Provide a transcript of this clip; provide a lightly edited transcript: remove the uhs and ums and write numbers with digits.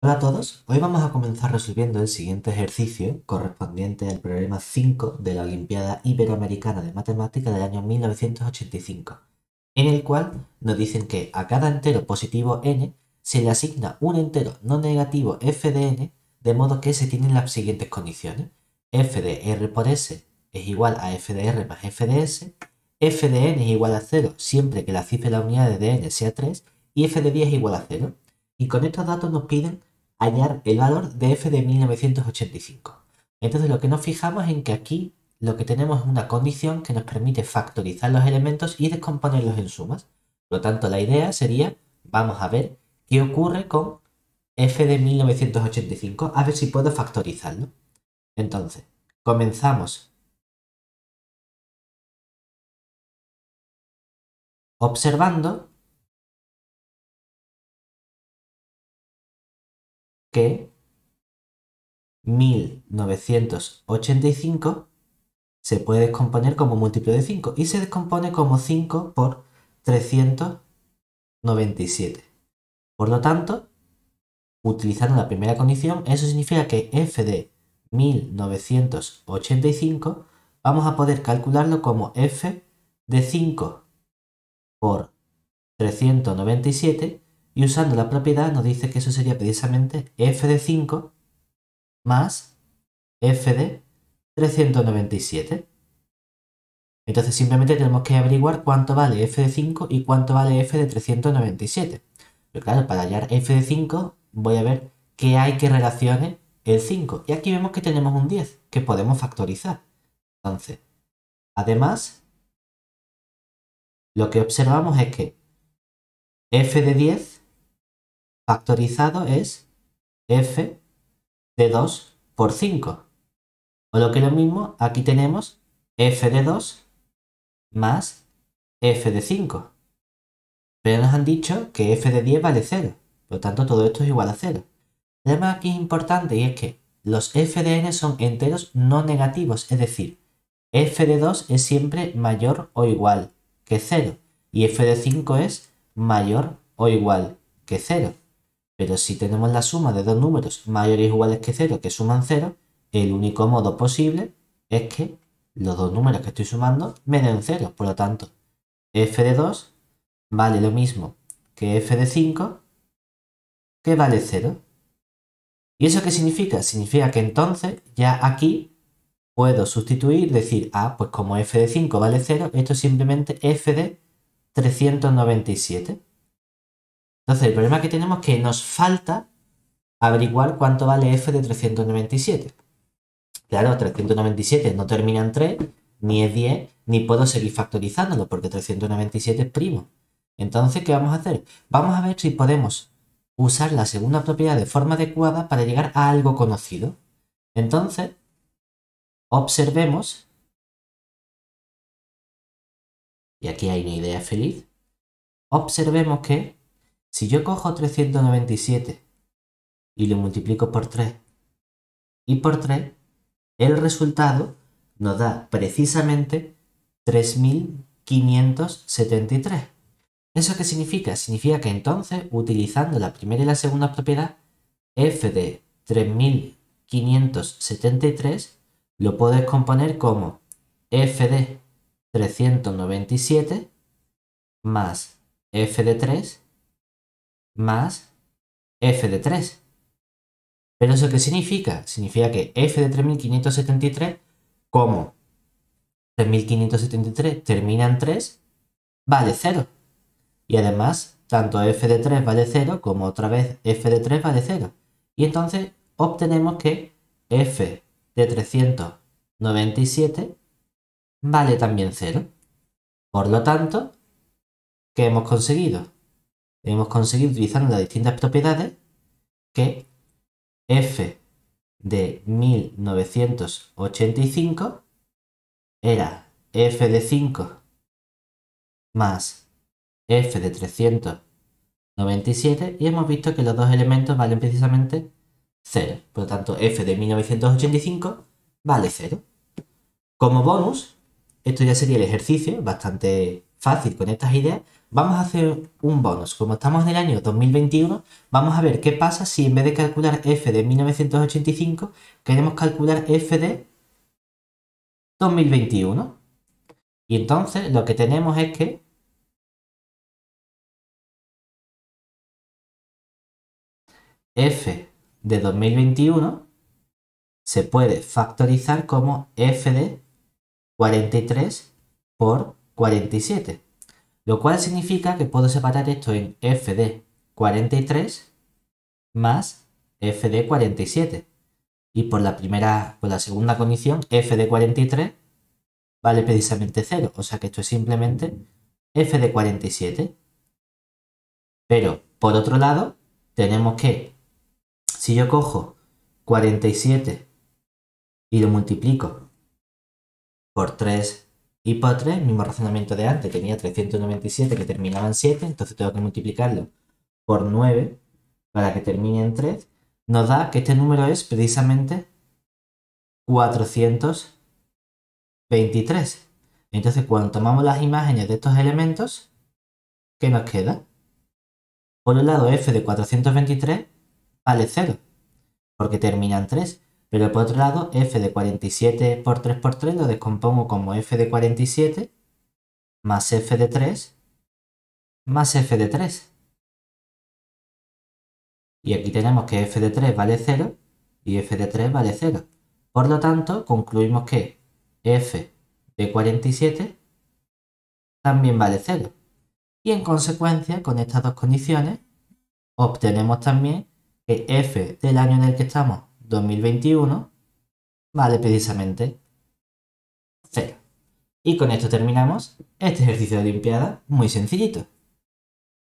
Hola a todos, hoy vamos a comenzar resolviendo el siguiente ejercicio correspondiente al problema 5 de la Olimpiada Iberoamericana de Matemática del año 1985, en el cual nos dicen que a cada entero positivo n se le asigna un entero no negativo f de n, de modo que se tienen las siguientes condiciones. F de r por s es igual a f de r más f de s, f de n es igual a 0 siempre que la cifra de las unidades de n sea 3 y f de 10 es igual a 0. Y con estos datos nos piden hallar el valor de f de 1985. Entonces lo que nos fijamos es en que aquí lo que tenemos es una condición que nos permite factorizar los elementos y descomponerlos en sumas. Por lo tanto, la idea sería, vamos a ver qué ocurre con f de 1985, a ver si puedo factorizarlo. Entonces, comenzamos observando que 1985 se puede descomponer como múltiplo de 5 y se descompone como 5 por 397. Por lo tanto, utilizando la primera condición, eso significa que f de 1985 vamos a poder calcularlo como f de 5 por 397 y usando la propiedad nos dice que eso sería precisamente f de 5 más f de 397. Entonces simplemente tenemos que averiguar cuánto vale f de 5 y cuánto vale f de 397. Pero claro, para hallar f de 5 voy a ver qué hay que relacione el 5. Y aquí vemos que tenemos un 10 que podemos factorizar. Entonces, además, lo que observamos es que f de 10 factorizado es f de 2 por 5. O lo que es lo mismo, aquí tenemos f de 2 más f de 5. Pero nos han dicho que f de 10 vale 0. Por lo tanto, todo esto es igual a 0. Además, aquí es importante y es que los f de n son enteros no negativos, es decir, f de 2 es siempre mayor o igual que 0 y f de 5 es mayor o igual que 0. Pero si tenemos la suma de dos números mayores o iguales que 0 que suman 0, el único modo posible es que los dos números que estoy sumando me den 0. Por lo tanto, f de 2 vale lo mismo que f de 5 que vale 0. ¿Y eso qué significa? Significa que entonces ya aquí puedo sustituir, decir, pues como f de 5 vale 0, esto es simplemente f de 397. Entonces el problema que tenemos es que nos falta averiguar cuánto vale f de 397. Claro, 397 no termina en 3, ni es 10, ni puedo seguir factorizándolo porque 397 es primo. Entonces, ¿qué vamos a hacer? Vamos a ver si podemos usar la segunda propiedad de forma adecuada para llegar a algo conocido. Entonces, observemos, y aquí hay una idea feliz, observemos que si yo cojo 397 y lo multiplico por 3 y por 3, el resultado nos da precisamente 3573. ¿Eso qué significa? Significa que entonces, utilizando la primera y la segunda propiedad, f de 3573 lo puedo descomponer como f de 397 más f de 3 más f de 3. ¿Pero eso qué significa? Significa que f de 3573, como 3573 termina en 3, vale 0. Y además, tanto f de 3 vale 0 como otra vez f de 3 vale 0. Y entonces obtenemos que f de 397 vale también 0. Por lo tanto, ¿qué hemos conseguido? Hemos conseguido, utilizando las distintas propiedades, que f de 1985 era f de 5 más f de 397 y hemos visto que los dos elementos valen precisamente 0. Por lo tanto, f de 1985 vale 0. Como bonus, esto ya sería el ejercicio, bastante fácil con estas ideas, vamos a hacer un bonus. Como estamos en el año 2021, vamos a ver qué pasa si en vez de calcular f de 1985, queremos calcular f de 2021. Y entonces lo que tenemos es que f de 2021 se puede factorizar como f de 43 por 47. Lo cual significa que puedo separar esto en f de 43 más f de 47. Y por la segunda condición, f de 43 vale precisamente 0. O sea que esto es simplemente f de 47. Pero, por otro lado, tenemos que, si yo cojo 47 y lo multiplico por 3 y por 3, mismo razonamiento de antes, tenía 397 que terminaba en 7, entonces tengo que multiplicarlo por 9 para que termine en 3, nos da que este número es precisamente 423. Entonces, cuando tomamos las imágenes de estos elementos, ¿qué nos queda? Por un lado, f de 423 vale 0, porque termina en 3. Pero por otro lado, f de 47 por 3 por 3 lo descompongo como f de 47 más f de 3 más f de 3. Y aquí tenemos que f de 3 vale 0 y f de 3 vale 0. Por lo tanto, concluimos que f de 47 también vale 0. Y en consecuencia, con estas dos condiciones, obtenemos también que f del año en el que estamos, 2021, vale precisamente 0. Y con esto terminamos este ejercicio de Olimpiada muy sencillito.